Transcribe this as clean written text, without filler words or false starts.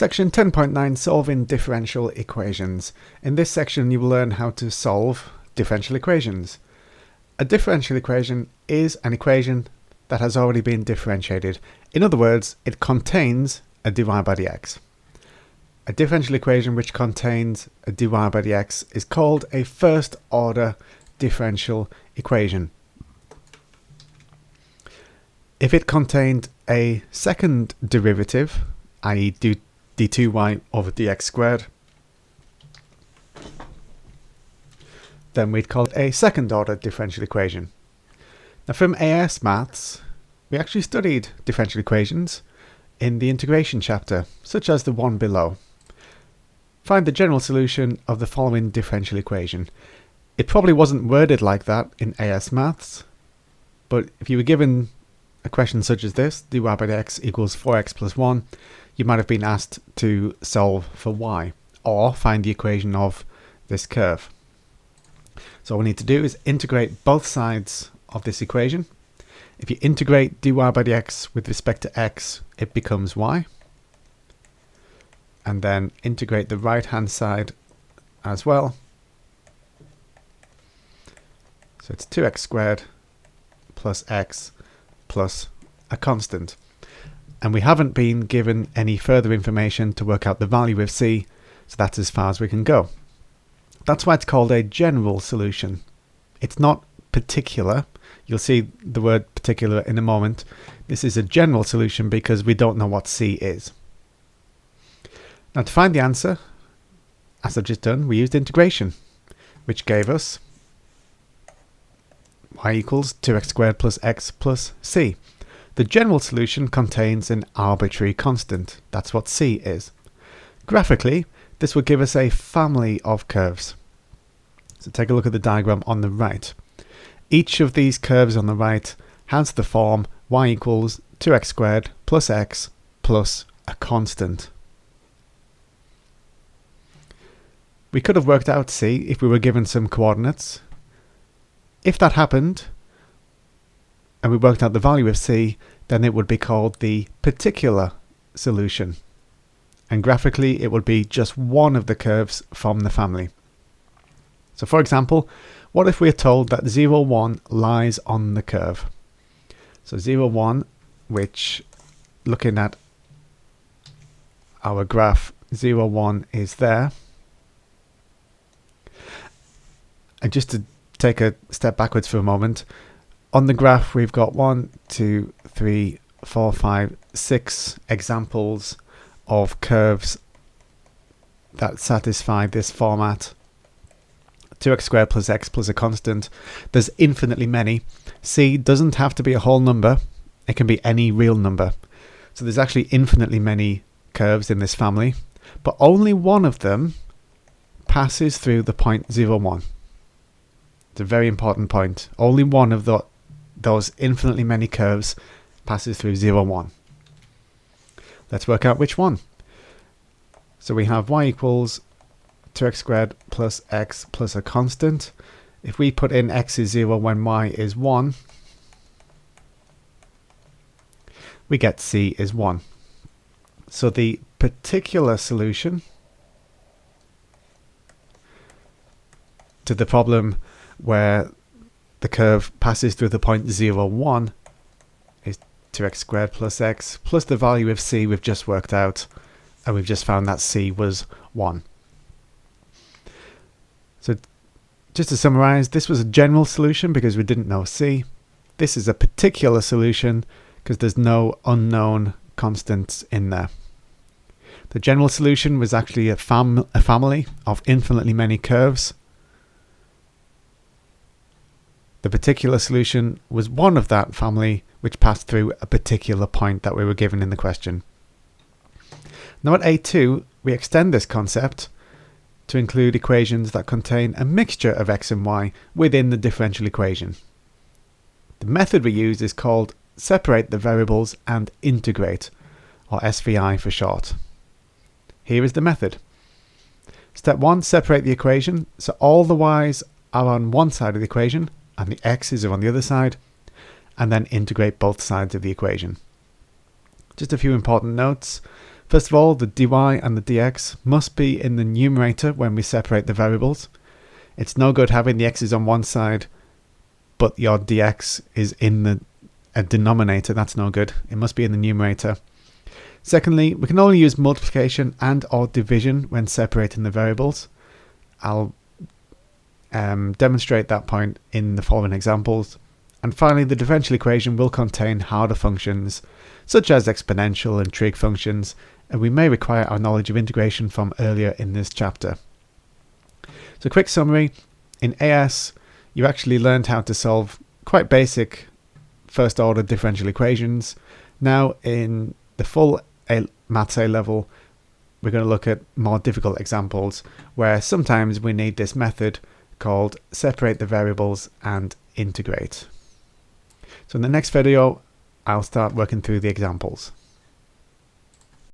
Section 10.9 Solving Differential Equations. In this section you will learn how to solve differential equations. A differential equation is an equation that has already been differentiated. In other words, it contains a dy by dx. A differential equation which contains a dy by dx is called a first order differential equation. If it contained a second derivative, i.e. d2y over dx squared, then we'd call it a second order differential equation. Now from AS Maths, we actually studied differential equations in the integration chapter, such as the one below. Find the general solution of the following differential equation. It probably wasn't worded like that in AS Maths, but if you were given a question such as this, dy by dx equals 4x plus 1, you might have been asked to solve for y, or find the equation of this curve. So all we need to do is integrate both sides of this equation. If you integrate dy by dx with respect to x, it becomes y. And then integrate the right hand side as well. So it's 2x squared plus x plus a constant. And we haven't been given any further information to work out the value of c, so that's as far as we can go. That's why it's called a general solution. It's not particular. You'll see the word particular in a moment. This is a general solution because we don't know what c is. Now to find the answer, as I've just done, we used integration, which gave us y equals 2x squared plus x plus c. The general solution contains an arbitrary constant. That's what c is. Graphically, this will give us a family of curves. So take a look at the diagram on the right. Each of these curves on the right has the form y equals 2x squared plus x plus a constant. We could have worked out c if we were given some coordinates. If that happened, and we worked out the value of c, then it would be called the particular solution. And graphically, it would be just one of the curves from the family. So for example, what if we are told that 0, 1 lies on the curve? So 0, 1, which, looking at our graph, 0, 1 is there. And just to take a step backwards for a moment, on the graph we've got 1, 2, 3, 4, 5, 6 examples of curves that satisfy this format. 2x squared plus x plus a constant. There's infinitely many. C doesn't have to be a whole number. It can be any real number. So there's actually infinitely many curves in this family, but only one of them passes through the point 0, 1. It's a very important point. Only one of those infinitely many curves passes through 0, 1. Let's work out which one. So we have y equals 2x squared plus x plus a constant. If we put in x is 0 when y is 1, we get c is 1. So the particular solution to the problem where the curve passes through the point 0, 1 is 2x squared plus x plus the value of c we've just worked out, and we've just found that c was 1. So just to summarize, this was a general solution because we didn't know c. This is a particular solution because there's no unknown constants in there. The general solution was actually a family of infinitely many curves. The particular solution was one of that family which passed through a particular point that we were given in the question. Now at A2, we extend this concept to include equations that contain a mixture of x and y within the differential equation. The method we use is called separate the variables and integrate, or SVI for short. Here is the method. Step 1, separate the equation so all the y's are on one side of the equation and the x's are on the other side, and then integrate both sides of the equation. Just a few important notes. First of all, the dy and the dx must be in the numerator when we separate the variables. It's no good having the x's on one side, but your dx is in the denominator. That's no good. It must be in the numerator. Secondly, we can only use multiplication and or division when separating the variables. I'll demonstrate that point in the following examples. And finally, the differential equation will contain harder functions, such as exponential and trig functions, and we may require our knowledge of integration from earlier in this chapter. So quick summary, in AS, you actually learned how to solve quite basic first order differential equations. Now in the full Maths A level, we're going to look at more difficult examples where sometimes we need this method called separate the variables and integrate. So in the next video, I'll start working through the examples.